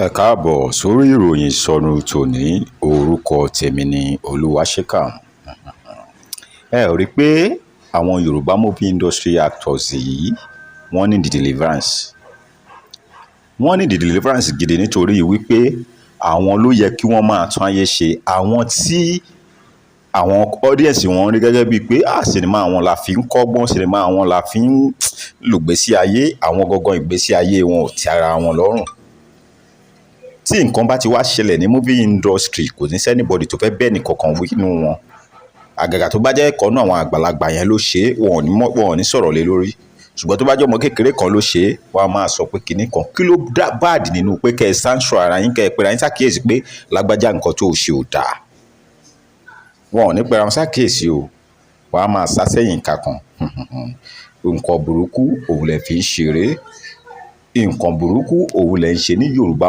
Ẹ káàbọ̀ sórí ìròyìn ìsọnù tòní. Orúkọ tèmi ni Olúwaṣíkà. Ẹ rí i pé àwọn Yorùbá movie industry actors yìí wọ́n ní the Deliverance. Wọ́n ní the Deliverance gidi nítorí wípé àwọn ló yẹ kí wọ́n máa tún ayé ṣe. Àwọn tí àwọn audience wọn rí gẹ́gẹ́ bíi pé sinimá àwọn la fi ń kọ́gbọ́n, sinimá àwọn la fi ń lògbésí ayé. Àwọn gangan ìgbésí ayé wọn ò tẹ́ ara wọn lọ́rùn. Tí nǹkan bá ti wá ṣẹlẹ̀ ní movie industry, kò ní sẹ́nibọ̀dì tó fẹ́ bẹ́ẹ̀ ní kankan wí nínú wọn. Àgàgà tó bá jẹ́ ẹ̀kọ́ náà àwọn àgbàlagbà yẹn ló ṣe é, wọn ò ní sọ̀rọ̀ lé lórí. Ṣùgbọ́n tó bá jẹ́ ọmọ kékeré kan ló ṣe é, wọ́n á máa sọ pé kinní kan. Kí ló bad nínú pé kẹ́ ẹ sáńsọ ara yín, kẹ́ ẹ pera yín ṣàkíyèsí pé lágbájá nǹkan tó ṣe ò dáa. Wọn ò ní pera wọn ṣàkíyèsí o. Wọ́n á máa sá sẹ́yìn kankan. Nǹkan burúkú òun lẹ fi ń ṣeré. Nǹkan burúkú òun lẹ ń ṣe ní Yorùbá.